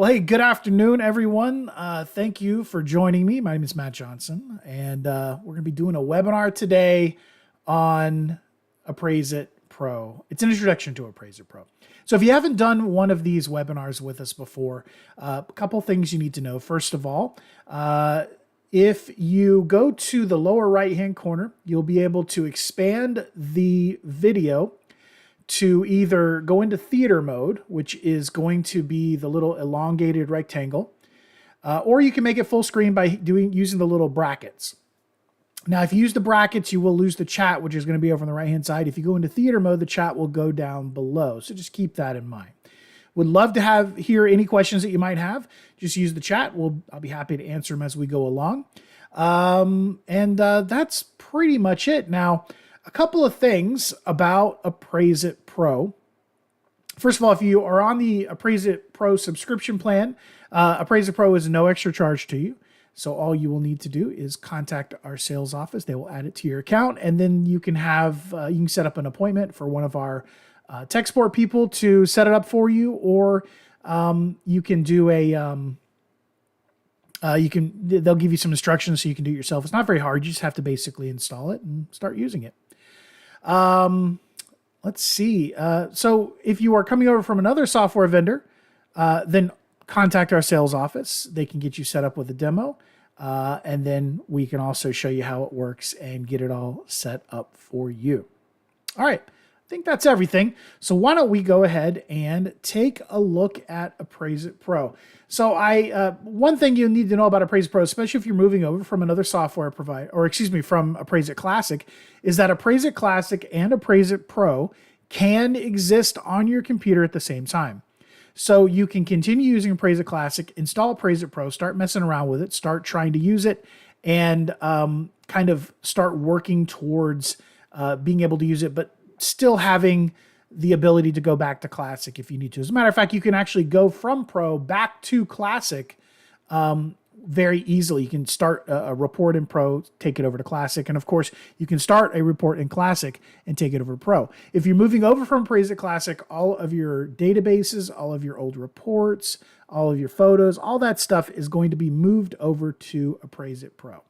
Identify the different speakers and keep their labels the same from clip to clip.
Speaker 1: Well, hey, good afternoon, everyone. Thank you for joining me. My name is Matt Johnson, and we're going to be doing a webinar today on Appraise-It Pro. It's an introduction to Appraise-It Pro. So if you haven't done one of these webinars with us before, a couple things you need to know. First of all, if you go to the lower right-hand corner, you'll be able to expand the video to either go into theater mode, which is going to be the little elongated rectangle, or you can make it full screen by using the little brackets. Now, if you use the brackets, you will lose the chat, which is going to be over on the right-hand side. If you go into theater mode, the chat will go down below. So just keep that in mind. Would love to hear any questions that you might have. Just use the chat. I'll be happy to answer them as we go along. That's pretty much it. Now, a couple of things about Appraise-It Pro. First of all, if you are on the Appraise-It Pro subscription plan, Appraise-It Pro is no extra charge to you. So all you will need to do is contact our sales office. They will add it to your account, and then you can set up an appointment for one of our tech support people to set it up for you, or you can do they'll give you some instructions so you can do it yourself. It's not very hard. You just have to basically install it and start using it. Let's see. So if you are coming over from another software vendor, then contact our sales office. They can get you set up with a demo. And then we can also show you how it works and get it all set up for you. All right. I think that's everything. So why don't we go ahead and take a look at Appraise-It Pro. So one thing you need to know about Appraise-It Pro, especially if you're moving over from another software provider, from Appraise-It Classic, is that Appraise-It Classic and Appraise-It Pro can exist on your computer at the same time. So you can continue using Appraise-It Classic, install Appraise-It Pro, start messing around with it, start trying to use it, and kind of start working towards being able to use it, but still having the ability to go back to Classic if you need to. As a matter of fact, you can actually go from Pro back to Classic very easily. You can start a report in Pro, take it over to Classic, and of course, you can start a report in Classic and take it over to Pro. If you're moving over from Appraise-It Classic, all of your databases, all of your old reports, all of your photos, all that stuff is going to be moved over to Appraise-It Pro.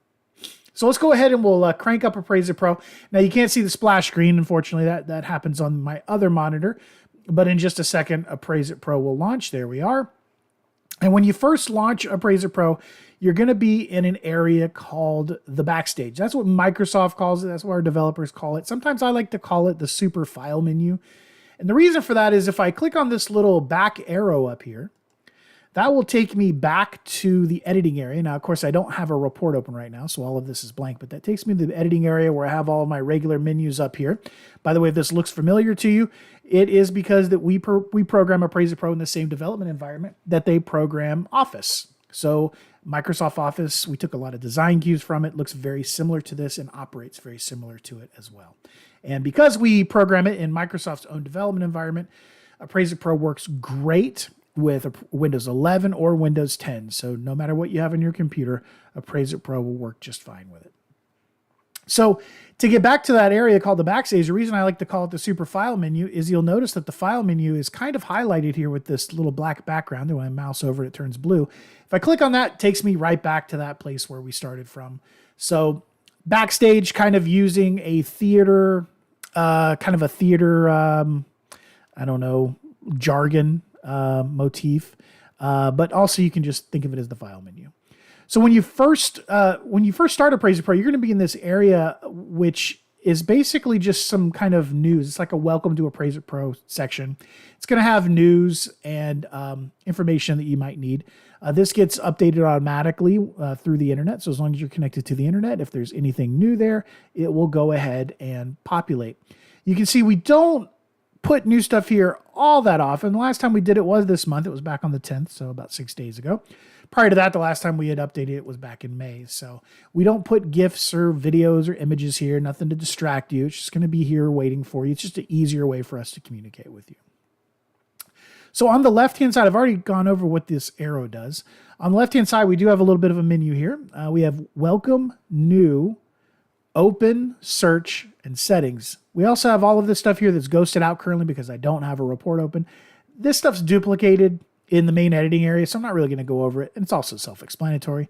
Speaker 1: So let's go ahead and we'll crank up Appraise-It Pro. Now you can't see the splash screen, unfortunately. That happens on my other monitor. But in just a second, Appraise-It Pro will launch. There we are. And when you first launch Appraise-It Pro, you're going to be in an area called the backstage. That's what Microsoft calls it. That's what our developers call it. Sometimes I like to call it the super file menu. And the reason for that is if I click on this little back arrow up here, that will take me back to the editing area. Now, of course, I don't have a report open right now, so all of this is blank, but that takes me to the editing area where I have all of my regular menus up here. By the way, if this looks familiar to you, it is because that we program Appraise-It Pro in the same development environment that they program Office. So Microsoft Office, we took a lot of design cues from it, looks very similar to this and operates very similar to it as well. And because we program it in Microsoft's own development environment, Appraise-It Pro works great with Windows 11 or Windows 10. So no matter what you have on your computer, Appraise-It Pro will work just fine with it. So to get back to that area called the backstage, the reason I like to call it the super file menu is you'll notice that the file menu is kind of highlighted here with this little black background. And when I mouse over it, it turns blue. If I click on that, it takes me right back to that place where we started from. So backstage, kind of using a theater, jargon motif, but also you can just think of it as the file menu. So when you first start Appraise-It Pro, you're going to be in this area, which is basically just some kind of news. It's like a welcome to Appraise-It Pro section. It's going to have news and information that you might need. This gets updated automatically through the internet. So as long as you're connected to the internet, if there's anything new there, it will go ahead and populate. You can see we don't put new stuff here all that often. The last time we did it was this month. It was back on the 10th, so about 6 days ago. Prior to that, the last time we had updated it was back in May. So we don't put GIFs or videos or images here, nothing to distract you. It's just going to be here waiting for you. It's just an easier way for us to communicate with you. So on the left-hand side, I've already gone over what this arrow does. On the left-hand side, we do have a little bit of a menu here. We have Welcome, New, Open, Search, and Settings. We also have all of this stuff here that's ghosted out currently because I don't have a report open. This stuff's duplicated. in the main editing area, so I'm not really going to go over it. And it's also self-explanatory.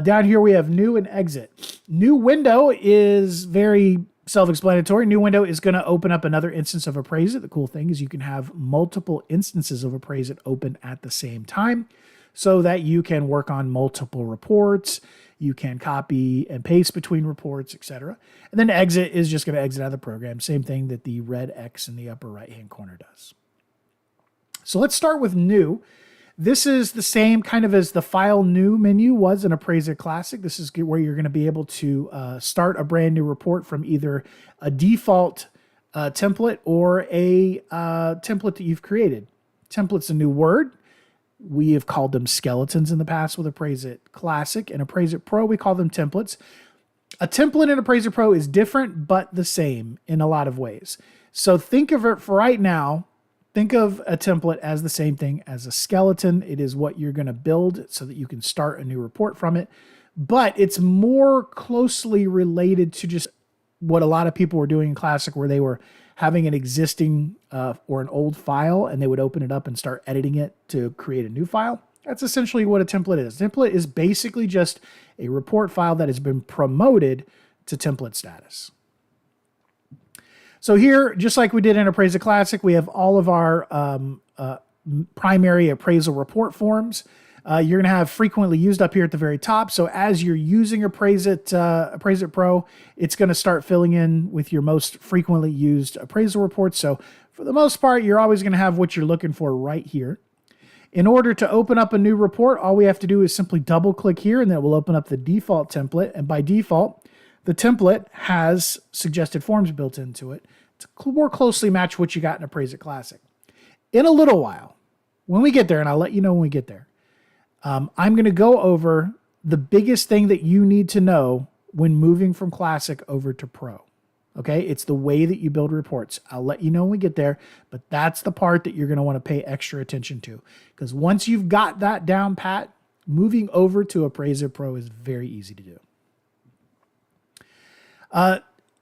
Speaker 1: Down here we have new and exit. New window is very self-explanatory. New window is going to open up another instance of Appraise-It. The cool thing is you can have multiple instances of Appraise-It open at the same time so that you can work on multiple reports. You can copy and paste between reports, etc. And then exit is just going to exit out of the program. Same thing that the red X in the upper right-hand corner does. So let's start with new. This is the same kind of as the File New menu was in Appraise-It Classic. This is where you're going to be able to start a brand new report from either a default template or a template that you've created. Template's a new word. We have called them skeletons in the past with Appraise-It Classic. And Appraise-It Pro, we call them templates. A template in Appraise-It Pro is different but the same in a lot of ways. So think of it for right now. Think of a template as the same thing as a skeleton. It is what you're going to build so that you can start a new report from it. But it's more closely related to just what a lot of people were doing in Classic, where they were having an existing or an old file and they would open it up and start editing it to create a new file. That's essentially what a template is. A template is basically just a report file that has been promoted to template status. So here, just like we did in Appraise-It Classic, we have all of our primary appraisal report forms. You're going to have frequently used up here at the very top. So as you're using Appraise-It Pro, it's going to start filling in with your most frequently used appraisal reports. So for the most part, you're always going to have what you're looking for right here. In order to open up a new report, all we have to do is simply double click here and then it will open up the default template. And by default, the template has suggested forms built into it to more closely match what you got in Appraise-It Classic. In a little while, when we get there, and I'll let you know when we get there, I'm going to go over the biggest thing that you need to know when moving from Classic over to Pro. Okay, it's the way that you build reports. I'll let you know when we get there, but that's the part that you're going to want to pay extra attention to. Because once you've got that down pat, moving over to Appraise-It Pro is very easy to do.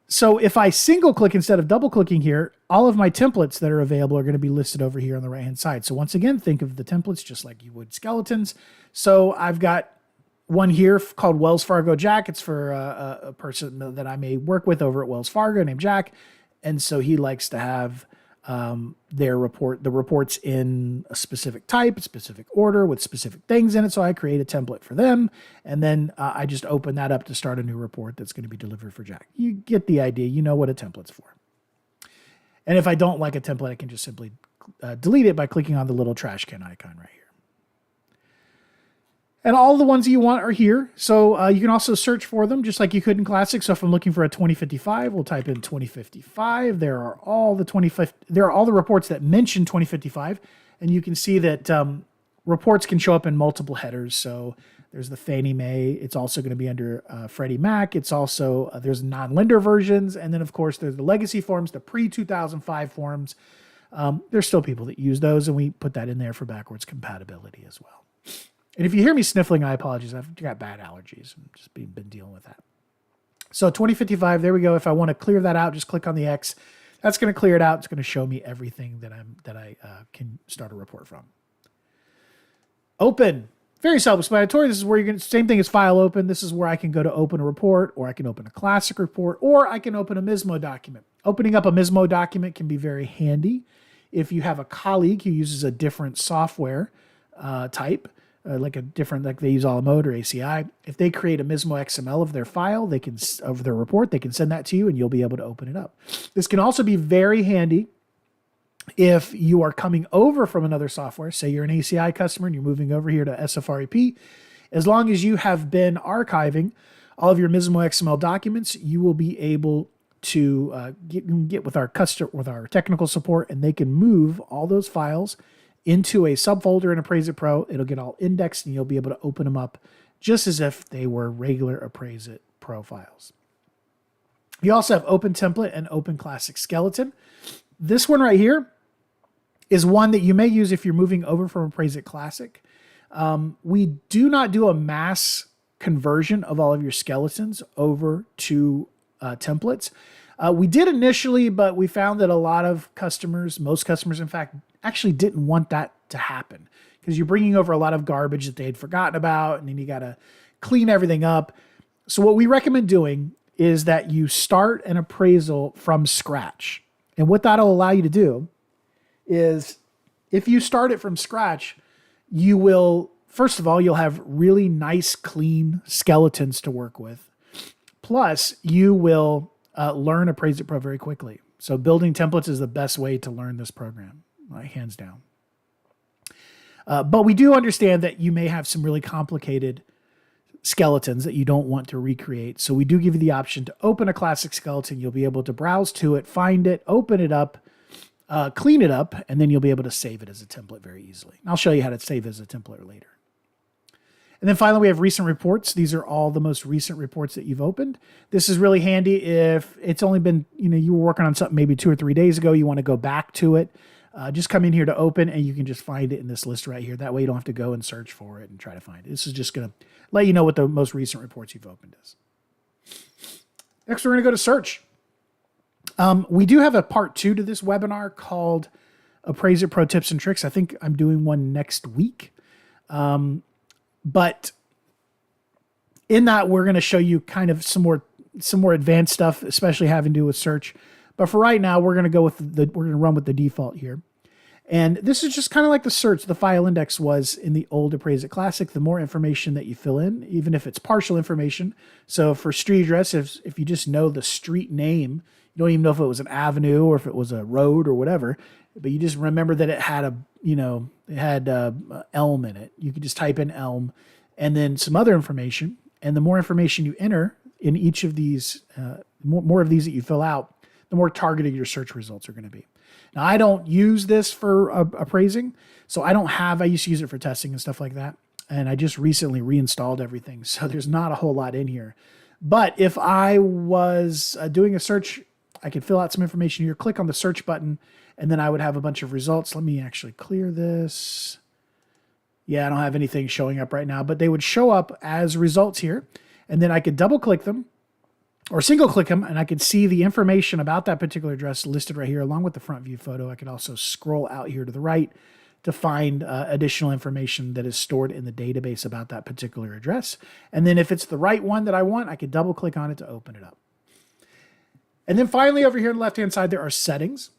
Speaker 1: So if I single click instead of double clicking here, all of my templates that are available are going to be listed over here on the right hand side. So once again, think of the templates just like you would skeletons. So I've got one here called Wells Fargo Jack. It's for a person that I may work with over at Wells Fargo named Jack. And so he likes to have the reports in a specific type, a specific order with specific things in it. So I create a template for them. And then I just open that up to start a new report that's going to be delivered for Jack. You get the idea. You know what a template's for. And if I don't like a template, I can just simply delete it by clicking on the little trash can icon right here. And all the ones you want are here. So you can also search for them just like you could in Classic. So if I'm looking for a 2055, we'll type in 2055. There are all the reports that mention 2055. And you can see that reports can show up in multiple headers. So there's the Fannie Mae. It's also going to be under Freddie Mac. It's also, there's non-lender versions. And then, of course, there's the legacy forms, the pre-2005 forms. There's still people that use those, and we put that in there for backwards compatibility as well. And if you hear me sniffling, I apologize. I've got bad allergies. I've just been dealing with that. So 2055, there we go. If I want to clear that out, just click on the X. That's going to clear it out. It's going to show me everything that I can start a report from. Open. Very self-explanatory. This is where you're going to, same thing as file open. This is where I can go to open a report, or I can open a Classic report, or I can open a Mismo document. Opening up a Mismo document can be very handy if you have a colleague who uses a different software type. Like they use All Mode or ACI. If they create a Mismo XML of their file, of their report, they can send that to you and you'll be able to open it up. This can also be very handy if you are coming over from another software. Say you're an ACI customer and you're moving over here to SFREP. As long as you have been archiving all of your Mismo XML documents, you will be able to get with our technical support, and they can move all those files into a subfolder in Appraise-It Pro. It'll get all indexed and you'll be able to open them up just as if they were regular Appraise-It Pro files. You also have Open Template and Open Classic Skeleton. This one right here is one that you may use if you're moving over from Appraise-It Classic. We do not do a mass conversion of all of your skeletons over to templates. We did initially, but we found that a lot of customers, most customers in fact, actually didn't want that to happen because you're bringing over a lot of garbage that they had forgotten about, and then you got to clean everything up. So what we recommend doing is that you start an appraisal from scratch. And what that'll allow you to do is if you start it from scratch, you will, first of all, you'll have really nice, clean skeletons to work with. Plus, you will learn Appraise-It Pro very quickly. So building templates is the best way to learn this program, hands down. But we do understand that you may have some really complicated skeletons that you don't want to recreate. So we do give you the option to open a classic skeleton. You'll be able to browse to it, find it, open it up, clean it up, and then you'll be able to save it as a template very easily. I'll show you how to save as a template later. And then finally, we have recent reports. These are all the most recent reports that you've opened. This is really handy if it's only been, you were working on something maybe 2 or 3 days ago, you want to go back to it. Just come in here to open and you can just find it in this list right here. That way you don't have to go and search for it and try to find it. This is just going to let you know what the most recent reports you've opened is. Next, we're going to go to search. We do have a part 2 to this webinar called Appraise-It Pro Tips and Tricks. I think I'm doing one next week. But in that, we're going to show you kind of some more advanced stuff, especially having to do with search. But for right now, we're going to run with the default here. And this is just kind of like the search, the file index was in the old Appraise-It Classic. The more information that you fill in, even if it's partial information. So for street address, if you just know the street name, you don't even know if it was an avenue or if it was a road or whatever, but you just remember that it had elm in it. You could just type in elm and then some other information. And the more information you enter in each of these, more of these that you fill out, the more targeted your search results are going to be. Now, I don't use this for appraising, so I used to use it for testing and stuff like that. And I just recently reinstalled everything. So there's not a whole lot in here. But if I was doing a search, I could fill out some information here, click on the search button, and then I would have a bunch of results. Let me actually clear this. Yeah, I don't have anything showing up right now, but they would show up as results here. And then I could double click them or single click them, and I could see the information about that particular address listed right here along with the front view photo. I could also scroll out here to the right to find additional information that is stored in the database about that particular address. And then if it's the right one that I want, I could double click on it to open it up. And then finally, over here on the left-hand side, there are settings.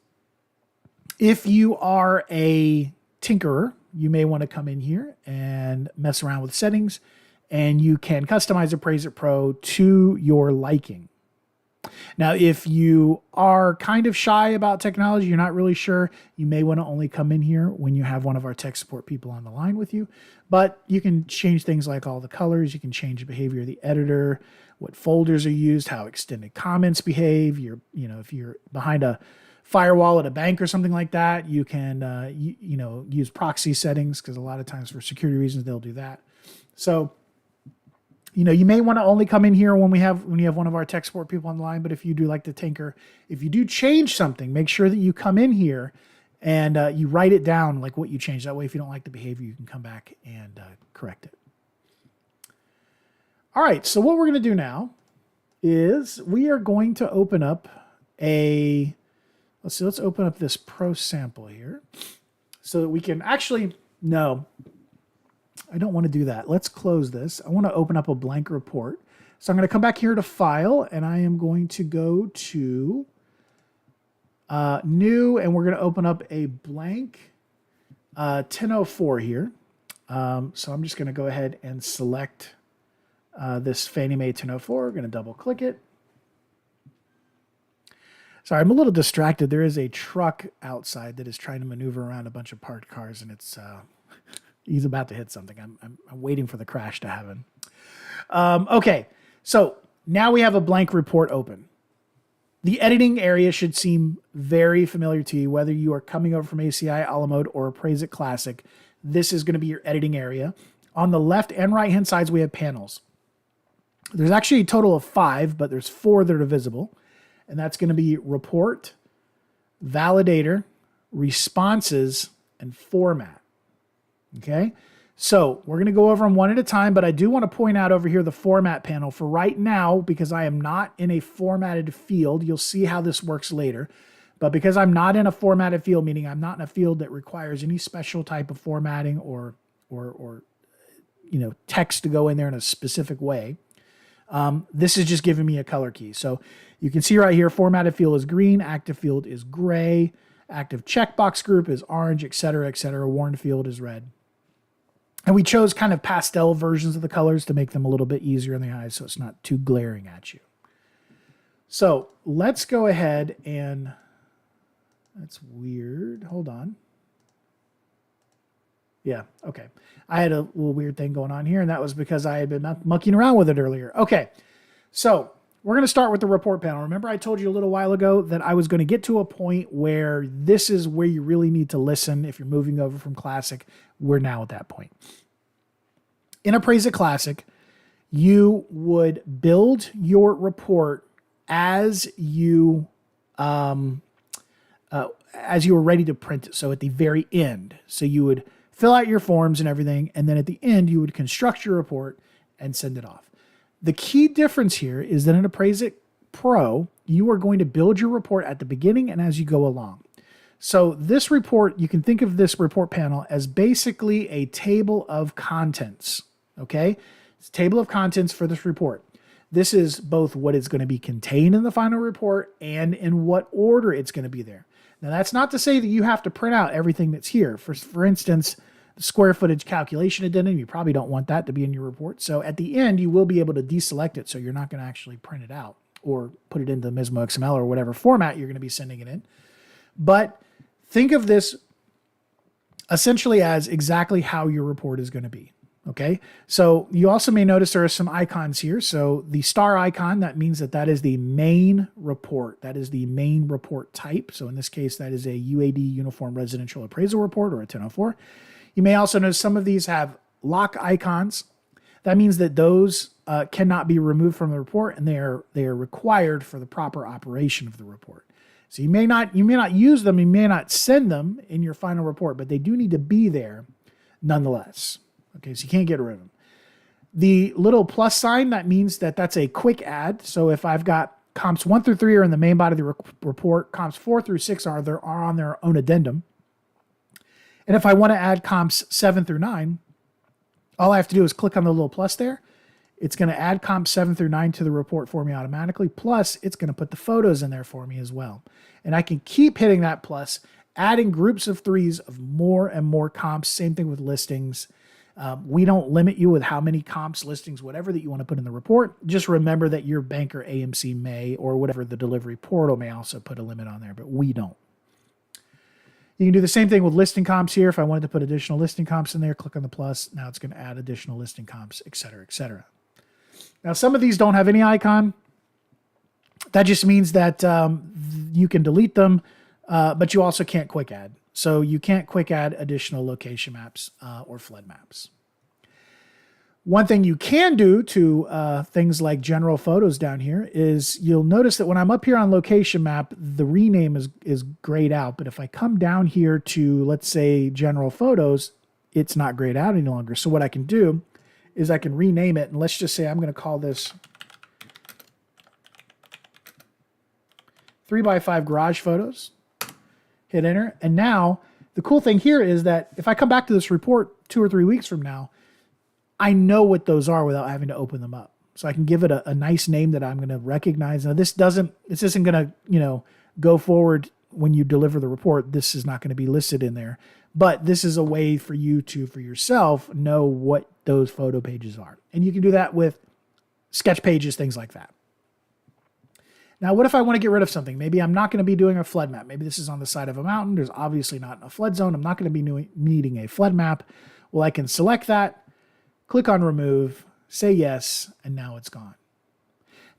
Speaker 1: If you are a tinkerer, you may want to come in here and mess around with settings, and you can customize Appraise-It Pro to your liking. Now, if you are kind of shy about technology, you're not really sure, you may want to only come in here when you have one of our tech support people on the line with you. But you can change things like all the colors, you can change the behavior of the editor, what folders are used, how extended comments behave. If you're behind a firewall at a bank or something like that, you can use proxy settings, because a lot of times for security reasons they'll do that. So you may want to only come in here when you have one of our tech support people on the line. But if you do like to tinker, if you do change something, make sure that you come in here and you write it down, like what you changed. That way, if you don't like the behavior, you can come back and correct it. All right, so what we're going to do now is we are going to open up let's open up this pro sample here so that we can no, I don't want to do that. Let's close this. I want to open up a blank report. So I'm going to come back here to File, and I am going to go to New, and we're going to open up a blank 1004 here. So I'm just going to go ahead and select this Fannie Mae 1004. We're going to double click it. Sorry, I'm a little distracted. There is a truck outside that is trying to maneuver around a bunch of parked cars, and it's he's about to hit something. I'm waiting for the crash to happen. Okay, so now we have a blank report open. The editing area should seem very familiar to you, whether you are coming over from ACI, a la mode, or Appraise-It Classic. This is going to be your editing area. On the left and right-hand sides, we have panels. There's actually a total of 5, but there's 4 that are visible. And that's going to be Report, Validator, Responses, and Format. Okay? So we're going to go over them one at a time, but I do want to point out over here the Format panel. For right now, because I am not in a formatted field, you'll see how this works later. But because I'm not in a formatted field, meaning I'm not in a field that requires any special type of formatting or text to go in there in a specific way, this is just giving me a color key. So you can see right here, formatted field is green, active field is gray, active checkbox group is orange, et cetera, warned field is red. And we chose kind of pastel versions of the colors to make them a little bit easier in the eyes so it's not too glaring at you. So let's go ahead and, that's weird. Hold on. Yeah, okay. I had a little weird thing going on here, and that was because I had been mucking around with it earlier. Okay, so we're going to start with the report panel. Remember I told you a little while ago that I was going to get to a point where this is where you really need to listen if you're moving over from Classic. We're now at that point. In Appraise-It Classic, you would build your report as you were ready to print it. So at the very end. So you would fill out your forms and everything, and then at the end, you would construct your report and send it off. The key difference here is that in Appraise-It Pro, you are going to build your report at the beginning and as you go along. So this report, you can think of this report panel as basically a table of contents, okay? It's a table of contents for this report. This is both what is going to be contained in the final report and in what order it's going to be there. Now, that's not to say that you have to print out everything that's here. For instance, the square footage calculation addendum, you probably don't want that to be in your report. So at the end, you will be able to deselect it, so you're not going to actually print it out or put it into Mismo XML or whatever format you're going to be sending it in. But think of this essentially as exactly how your report is going to be. Okay, so you also may notice there are some icons here. So the star icon, that means that is the main report. That is the main report type. So in this case, that is a UAD Uniform Residential Appraisal Report or a 1004. You may also notice some of these have lock icons. That means that those cannot be removed from the report, and they are required for the proper operation of the report. So you may not use them, you may not send them in your final report, but they do need to be there nonetheless. Okay, so you can't get rid of them. The little plus sign, that means that that's a quick add. So if I've got comps 1 through 3 are in the main body of the report, comps 4 through 6 are on their own addendum. And if I want to add comps 7 through 9, all I have to do is click on the little plus there. It's going to add comps 7 through 9 to the report for me automatically. Plus, it's going to put the photos in there for me as well. And I can keep hitting that plus, adding groups of 3s of more and more comps. Same thing with listings. We don't limit you with how many comps, listings, whatever that you want to put in the report. Just remember that your banker AMC may, or whatever the delivery portal may also put a limit on there, but we don't. You can do the same thing with listing comps here. If I wanted to put additional listing comps in there, click on the plus. Now it's going to add additional listing comps, et cetera, et cetera. Now, some of these don't have any icon. That just means that you can delete them, but you also can't quick add. So you can't quick add additional location maps or flood maps. One thing you can do to things like general photos down here is you'll notice that when I'm up here on location map, the rename is grayed out. But if I come down here to, let's say, general photos, it's not grayed out any longer. So what I can do is I can rename it. And let's just say I'm going to call this 3x5 garage photos. Hit enter. And now the cool thing here is that if I come back to this report 2 or 3 weeks from now, I know what those are without having to open them up. So I can give it a nice name that I'm going to recognize. Now this isn't going to, go forward when you deliver the report. This is not going to be listed in there, but this is a way for you to, for yourself, know what those photo pages are. And you can do that with sketch pages, things like that. Now, what if I want to get rid of something? Maybe I'm not going to be doing a flood map. Maybe this is on the side of a mountain. There's obviously not a flood zone. I'm not going to be needing a flood map. Well, I can select that, click on remove, say yes, and now it's gone.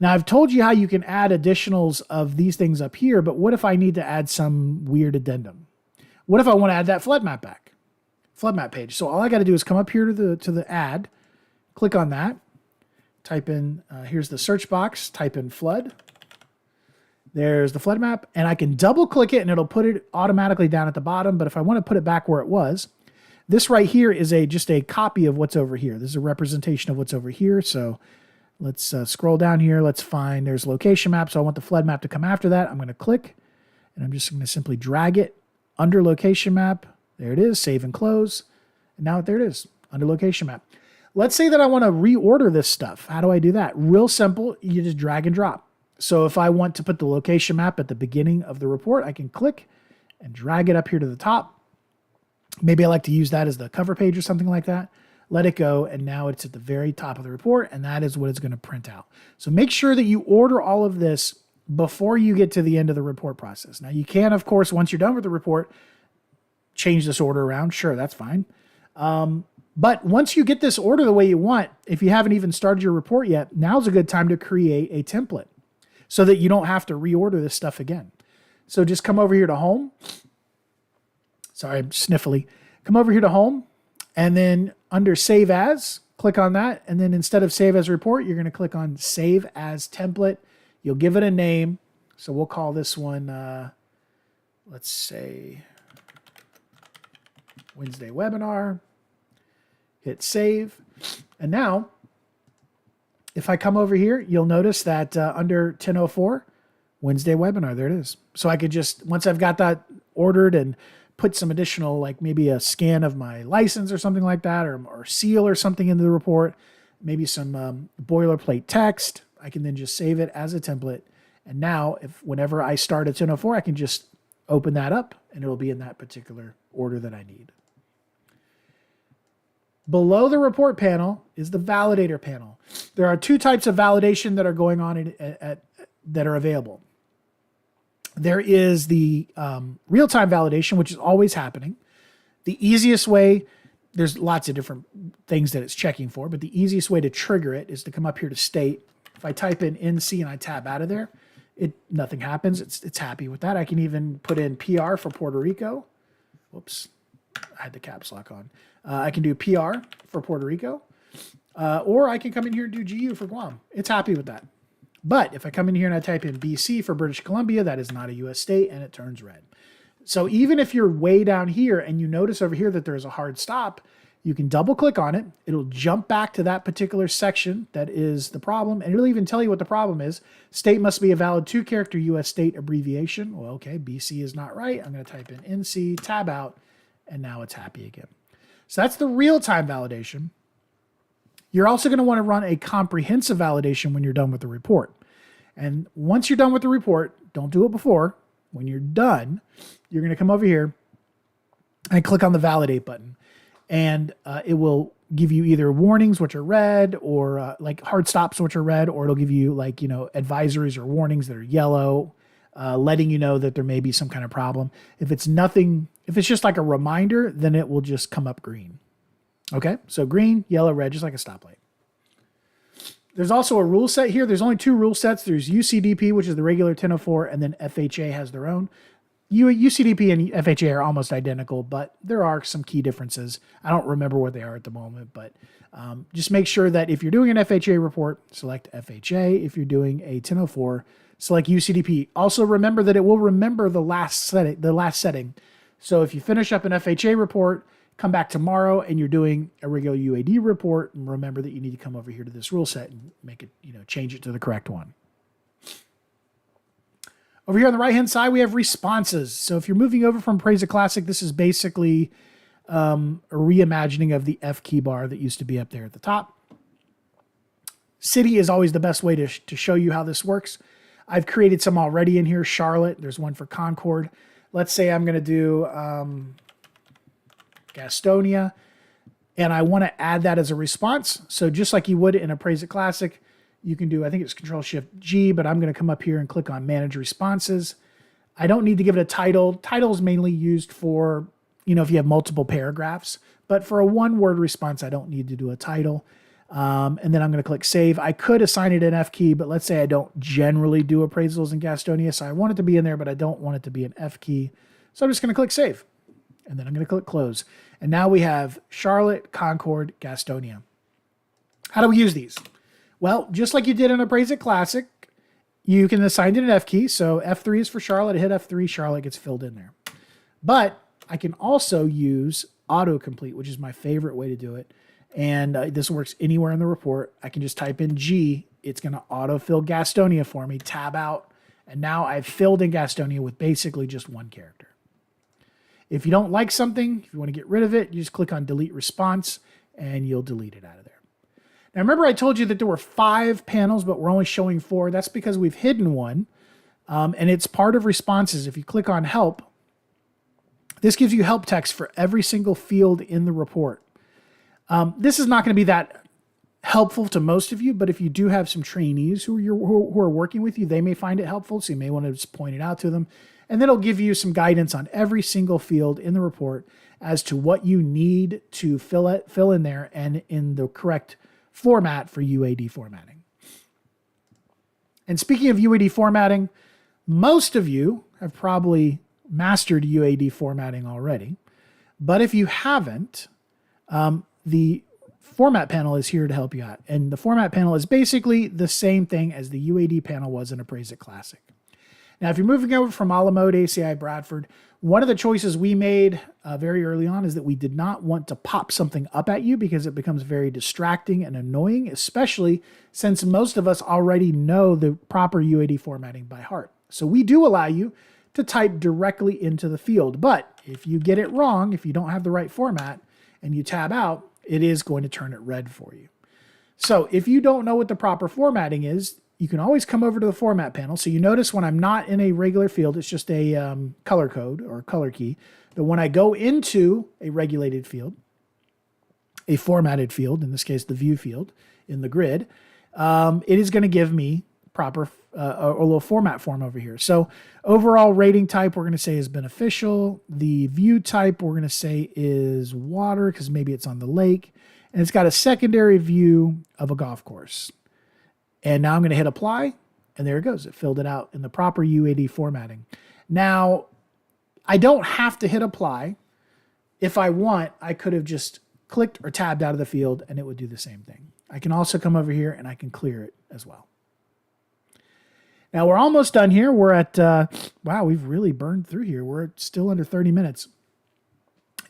Speaker 1: Now, I've told you how you can add additionals of these things up here, but what if I need to add some weird addendum? What if I want to add that flood map back? Flood map page. So all I got to do is come up here to the add, click on that, type in, here's the search box, type in flood. There's the flood map, and I can double click it and it'll put it automatically down at the bottom. But if I want to put it back where it was, this right here is just a copy of what's over here. This is a representation of what's over here. So let's scroll down here. Let's find, there's location map. So I want the flood map to come after that. I'm going to click, And I'm just going to simply drag it under location map. There it is, save and close. And now there it is, under location map. Let's say that I want to reorder this stuff. How do I do that? Real simple, you just drag and drop. So if I want to put the location map at the beginning of the report, I can click and drag it up here to the top. Maybe I like to use that as the cover page or something like that. Let it go, and now it's at the very top of the report, and that is what it's going to print out. So make sure that you order all of this before you get to the end of the report process. Now you can, of course, once you're done with the report, change this order around. Sure, that's fine. But once you get this order the way you want, if you haven't even started your report yet, now's a good time to create a template so that you don't have to reorder this stuff again. So just come over here to home. Sorry, I'm sniffly. Come over here to home, and then under Save As, click on that. And then instead of Save As Report, you're going to click on Save As Template. You'll give it a name. So we'll call this one, let's say, Wednesday Webinar. Hit Save. And now, if I come over here, you'll notice that under 1004, Wednesday Webinar, there it is. So I could just, once I've got that ordered and put some additional, like maybe a scan of my license or something like that, or seal or something into the report, maybe some boilerplate text, I can then just save it as a template. And now, if whenever I start at 1004, I can just open that up and it'll be in that particular order that I need. Below the report panel is the validator panel. There are two types of validation that are going on that are available. There is the real-time validation, which is always happening. The easiest way, there's lots of different things that it's checking for, but the easiest way to trigger it is to come up here to state. If I type in NC and I tab out of there, nothing happens. It's happy with that. I can even put in PR for Puerto Rico. Whoops, I had the caps lock on. I can do PR for Puerto Rico, or I can come in here and do GU for Guam. It's happy with that. But if I come in here and I type in BC for British Columbia, that is not a U.S. state, and it turns red. So even if you're way down here and you notice over here that there's a hard stop, you can double click on it. It'll jump back to that particular section that is the problem, and it'll even tell you what the problem is. State must be a valid 2-character U.S. state abbreviation. Well, okay, BC is not right. I'm going to type in NC, tab out, and now it's happy again. So that's the real-time validation. You're also going to want to run a comprehensive validation when you're done with the report. And once you're done with the report, don't do it before. When you're done, you're going to come over here and click on the validate button. And it will give you either warnings, which are red, or like hard stops, which are red, or it'll give you like, advisories or warnings that are yellow, letting you know that there may be some kind of problem. If it's nothing, if it's just like a reminder, then it will just come up green. Okay, so green, yellow, red, just like a stoplight. There's also a rule set here. There's only 2 rule sets. There's UCDP, which is the regular 1004, and then FHA has their own. UCDP and FHA are almost identical, but there are some key differences. I don't remember what they are at the moment, but just make sure that if you're doing an FHA report, select FHA. If you're doing a 1004, select UCDP. Also remember that it will remember the last setting. So if you finish up an FHA report, come back tomorrow and you're doing a regular UAD report, and remember that you need to come over here to this rule set and make it, change it to the correct one. Over here on the right-hand side, we have responses. So if you're moving over from Appraise-It Classic, this is basically a reimagining of the F key bar that used to be up there at the top. City is always the best way to show you how this works. I've created some already in here. Charlotte, there's one for Concord. Let's say I'm going to do Gastonia, and I want to add that as a response. So just like you would in Appraise-It Classic, you can do, I think it's Control-Shift-G, but I'm going to come up here and click on Manage Responses. I don't need to give it a title. Title is mainly used for, if you have multiple paragraphs, but for a 1-word response, I don't need to do a title. And then I'm going to click Save. I could assign it an F key, but let's say I don't generally do appraisals in Gastonia, so I want it to be in there, but I don't want it to be an F key. So I'm just going to click Save, and then I'm going to click Close. And now we have Charlotte, Concord, Gastonia. How do we use these? Well, just like you did in Appraise-It Classic, you can assign it an F key. So F3 is for Charlotte. I hit F3, Charlotte gets filled in there. But I can also use autocomplete, which is my favorite way to do it. And this works anywhere in the report. I can just type in G. It's going to autofill Gastonia for me, tab out, And now I've filled in Gastonia with basically just one character. If you don't like something, if you want to get rid of it, you just click on delete response and you'll delete it out of there. Now remember I told you that there were 5 panels, but we're only showing 4. That's because we've hidden one. And it's part of responses. If you click on help, this gives you help text for every single field in the report. This is not going to be that helpful to most of you, but if you do have some trainees who are working with you, they may find it helpful. So you may want to just point it out to them. And then it'll give you some guidance on every single field in the report as to what you need to fill in there and in the correct format for UAD formatting. And speaking of UAD formatting, most of you have probably mastered UAD formatting already. But if you haven't, the format panel is here to help you out. And the format panel is basically the same thing as the UAD panel was in Appraise-It Classic. Now, if you're moving over from a la mode ACI Bradford, one of the choices we made very early on is that we did not want to pop something up at you because it becomes very distracting and annoying, especially since most of us already know the proper UAD formatting by heart. So we do allow you to type directly into the field. But if you get it wrong, if you don't have the right format and you tab out, it is going to turn it red for you. So if you don't know what the proper formatting is, you can always come over to the format panel. So you notice when I'm not in a regular field, it's just a color code or color key. But when I go into a regulated field, a formatted field, in this case, the view field in the grid, it is going to give me proper a little format form over here. So overall rating type, we're going to say is beneficial. The view type, we're going to say is water because maybe it's on the lake. And it's got a secondary view of a golf course. And now I'm going to hit apply, and there it goes. It filled it out in the proper UAD formatting. Now, I don't have to hit apply. If I want, I could have just clicked or tabbed out of the field, and it would do the same thing. I can also come over here, and I can clear it as well. Now, we're almost done here. We're at, wow, we've really burned through here. We're still under 30 minutes.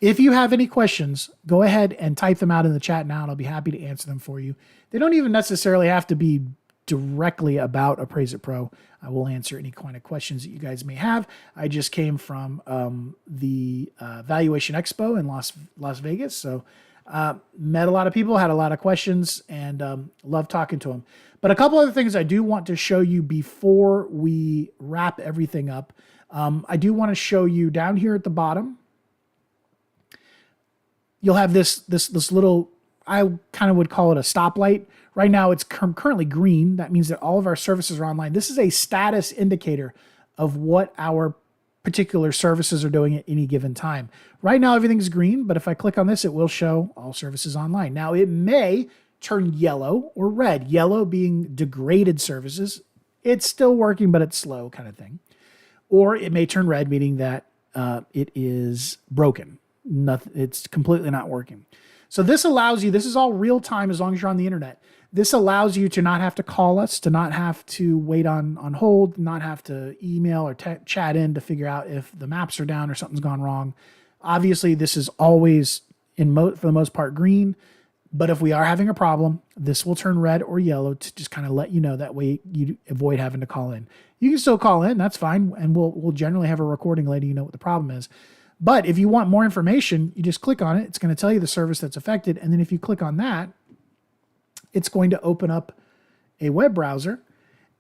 Speaker 1: If you have any questions, go ahead and type them out in the chat now, and I'll be happy to answer them for you. They don't even necessarily have to be directly about Appraise-It Pro. I will answer any kind of questions that you guys may have. I just came from the Valuation Expo in Las Vegas, so met a lot of people, had a lot of questions, and love talking to them. But a couple other things I do want to show you before we wrap everything up. I do want to show you down here at the bottom. You'll have this little, I kind of would call it a stoplight. Right now it's currently green. That means that all of our services are online. This is a status indicator of what our particular services are doing at any given time. Right now everything's green, but if I click on this, it will show all services online. Now it may turn yellow or red, yellow being degraded services. It's still working, but it's slow kind of thing. Or it may turn red, meaning that it is broken. Nothing, it's completely not working. So this allows you, this is all real time as long as you're on the internet. This allows you to not have to call us, to not have to wait on hold, not have to email or chat in to figure out if the maps are down or something's gone wrong. Obviously, this is always, for the most part, green. But if we are having a problem, this will turn red or yellow to just kind of let you know. That way you avoid having to call in. You can still call in, that's fine. And we'll generally have a recording letting you know what the problem is. But if you want more information, you just click on it. It's going to tell you the service that's affected. And then if you click on that, it's going to open up a web browser,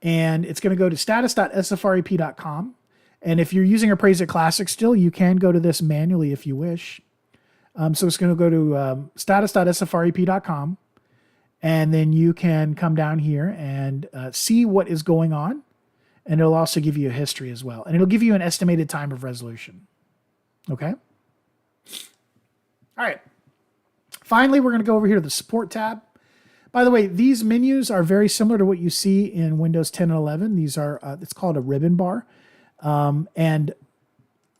Speaker 1: and it's going to go to status.sfrep.com. And if you're using Appraise-It Classic still, you can go to this manually if you wish. So it's going to go to status.sfrep.com, and then you can come down here and see what is going on. And it'll also give you a history as well. And it'll give you an estimated time of resolution. Okay. All right. Finally, we're going to go over here to the support tab. By the way, these menus are very similar to what you see in Windows 10 and 11. These are, it's called a ribbon bar. And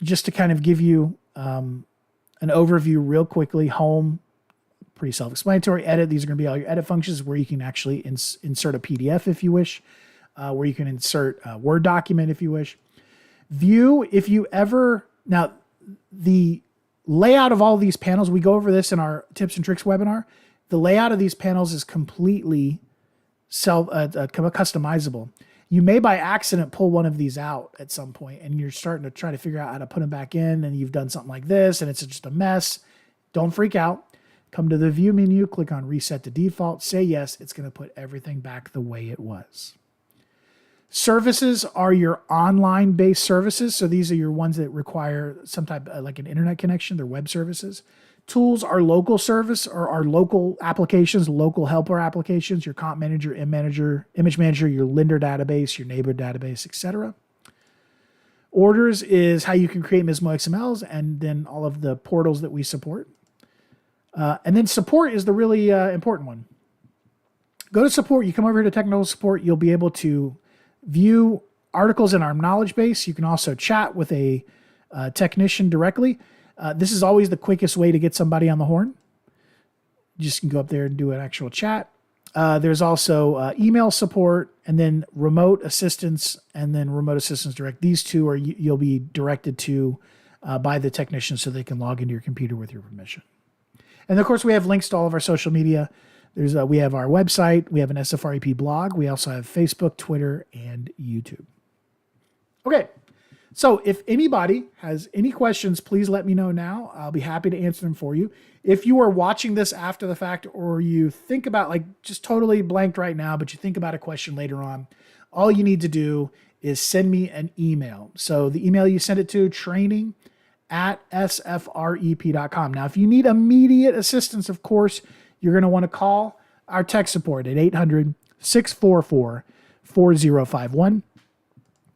Speaker 1: just to kind of give you an overview real quickly, home, pretty self-explanatory. Edit, these are going to be all your edit functions where you can actually insert a PDF if you wish, where you can insert a Word document if you wish. View, if you ever, now, the layout of all of these panels, we go over this in our tips and tricks webinar. The layout of these panels is completely customizable. You may by accident pull one of these out at some point and you're starting to try to figure out how to put them back in and you've done something like this and it's just a mess. Don't freak out. Come to the view menu, click on reset to default, say yes. It's going to put everything back the way it was. Services are your online based services. So these are your ones that require some type of like an internet connection. They're web services. Tools are local service or our local applications, local helper applications, your comp manager, image manager, your lender database, your neighbor database, etc. Orders is how you can create MISMO XMLs and then all of the portals that we support. And then support is the really important one. Go to support. You come over here to technical support. You'll be able to view articles in our knowledge base. You can also chat with a technician directly. This is always the quickest way to get somebody on the horn. You just can go up there and do an actual chat. There's also email support and then remote assistance and then remote assistance direct. These two are you'll be directed to by the technician so they can log into your computer with your permission. And of course, we have links to all of our social media. We have our website. We have an SFREP blog. We also have Facebook, Twitter, and YouTube. Okay. So if anybody has any questions, please let me know now. I'll be happy to answer them for you. If you are watching this after the fact or you think about like just totally blanked right now, but you think about a question later on, all you need to do is send me an email. So the email you send it to, training@sfrep.com. Now, if you need immediate assistance, of course, you're going to want to call our tech support at 800-644-4051.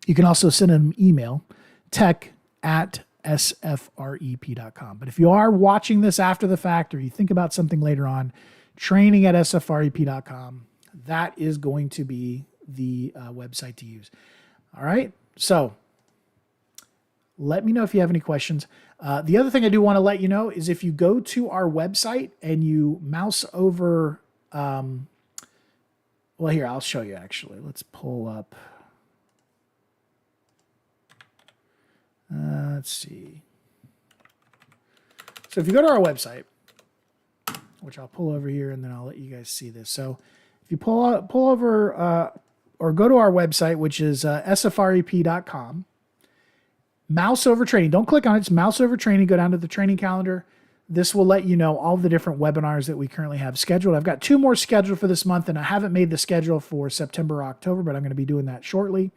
Speaker 1: You can also send an email, tech@sfrep.com. But if you are watching this after the fact or you think about something later on, training@sfrep.com, that is going to be the website to use. All right. So let me know if you have any questions. The other thing I do want to let you know is if you go to our website and you mouse over, well, here, I'll show you actually. Let's pull up. Let's see. So if you go to our website, which I'll pull over here and then I'll let you guys see this. So if you pull over or go to our website, which is sfrep.com, mouse over training. Don't click on it. It's mouse over training. Go down to the training calendar. This will let you know all the different webinars that we currently have scheduled. I've got 2 more scheduled for this month, and I haven't made the schedule for September or October, but I'm going to be doing that shortly.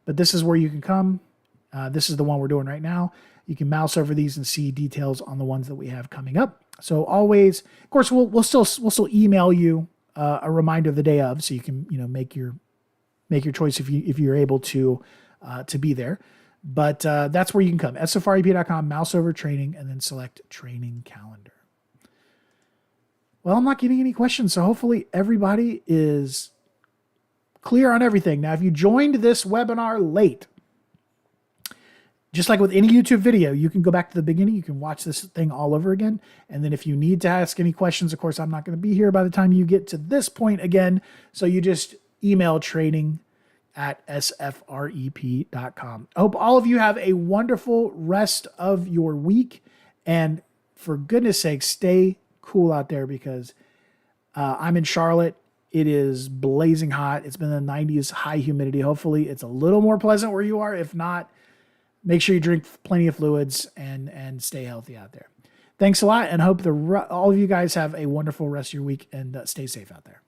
Speaker 1: But this is where you can come. This is the one we're doing right now. You can mouse over these and see details on the ones that we have coming up. So always, of course, we'll still email you a reminder the day of, so you can make your choice if you're able to be there. But that's where you can come. sfrep.com, mouse over training, and then select training calendar. Well, I'm not getting any questions, so hopefully everybody is clear on everything. Now, if you joined this webinar late, just like with any YouTube video, you can go back to the beginning. You can watch this thing all over again. And then if you need to ask any questions, of course, I'm not going to be here by the time you get to this point again. So you just email training@sfrep.com. I hope all of you have a wonderful rest of your week. And for goodness sake, stay cool out there because I'm in Charlotte. It is blazing hot. It's been in the 90s, high humidity. Hopefully it's a little more pleasant where you are. If not, make sure you drink plenty of fluids and stay healthy out there. Thanks a lot, and hope all of you guys have a wonderful rest of your week, and stay safe out there.